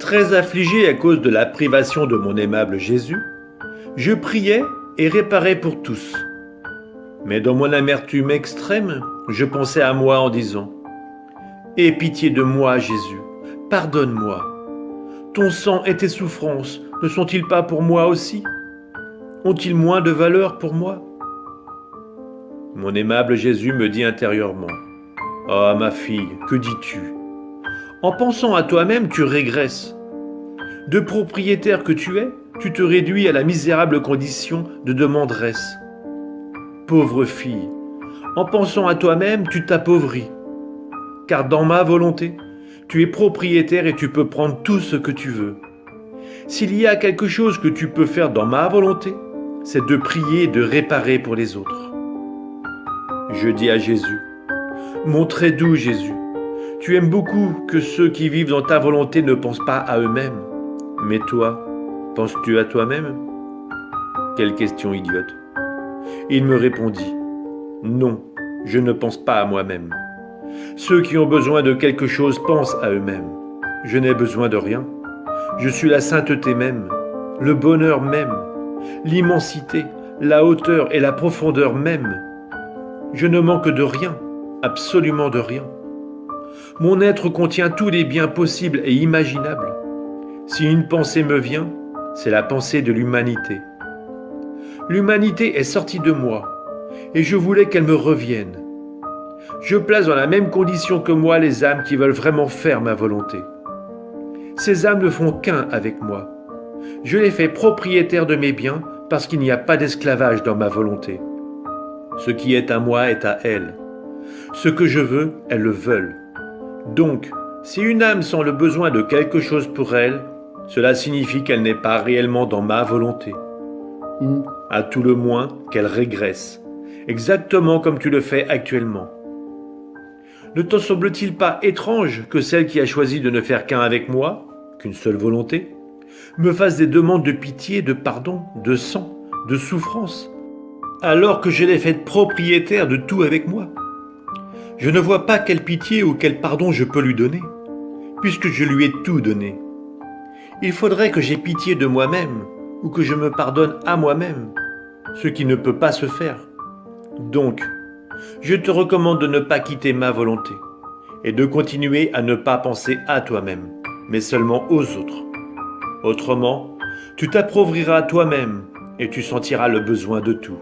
Très affligé à cause de la privation de mon aimable Jésus, je priais et réparais pour tous. Mais dans mon amertume extrême, je pensais à moi en disant « Aie pitié de moi, Jésus, pardonne-moi. Ton sang et tes souffrances ne sont-ils pas pour moi aussi? Ont-ils moins de valeur pour moi ?» Mon aimable Jésus me dit intérieurement « Ah, ma fille, que dis-tu? En pensant à toi-même, tu régresses. De propriétaire que tu es, tu te réduis à la misérable condition de demanderesse. Pauvre fille, en pensant à toi-même, tu t'appauvris. Car dans ma volonté, tu es propriétaire et tu peux prendre tout ce que tu veux. S'il y a quelque chose que tu peux faire dans ma volonté, c'est de prier et de réparer pour les autres. Je dis à Jésus, mon très doux Jésus, tu aimes beaucoup que ceux qui vivent dans ta volonté ne pensent pas à eux-mêmes. Mais toi, penses-tu à toi-même? Quelle question idiote. Il me répondit, non, je ne pense pas à moi-même. Ceux qui ont besoin de quelque chose pensent à eux-mêmes. Je n'ai besoin de rien. Je suis la sainteté même, le bonheur même, l'immensité, la hauteur et la profondeur même. Je ne manque de rien, absolument de rien. Mon être contient tous les biens possibles et imaginables. Si une pensée me vient, c'est la pensée de l'humanité. L'humanité est sortie de moi, et je voulais qu'elle me revienne. Je place dans la même condition que moi les âmes qui veulent vraiment faire ma volonté. Ces âmes ne font qu'un avec moi. Je les fais propriétaires de mes biens parce qu'il n'y a pas d'esclavage dans ma volonté. Ce qui est à moi est à elles. Ce que je veux, elles le veulent. Donc, si une âme sent le besoin de quelque chose pour elle, cela signifie qu'elle n'est pas réellement dans ma volonté. Ou, à tout le moins, qu'elle régresse, exactement comme tu le fais actuellement. Ne t'en semble-t-il pas étrange que celle qui a choisi de ne faire qu'un avec moi, qu'une seule volonté, me fasse des demandes de pitié, de pardon, de sang, de souffrance, alors que je l'ai faite propriétaire de tout avec moi? Je ne vois pas quelle pitié ou quel pardon je peux lui donner, puisque je lui ai tout donné. Il faudrait que j'aie pitié de moi-même, ou que je me pardonne à moi-même, ce qui ne peut pas se faire. Donc, je te recommande de ne pas quitter ma volonté, et de continuer à ne pas penser à toi-même, mais seulement aux autres. Autrement, tu t'appauvriras toi-même, et tu sentiras le besoin de tout.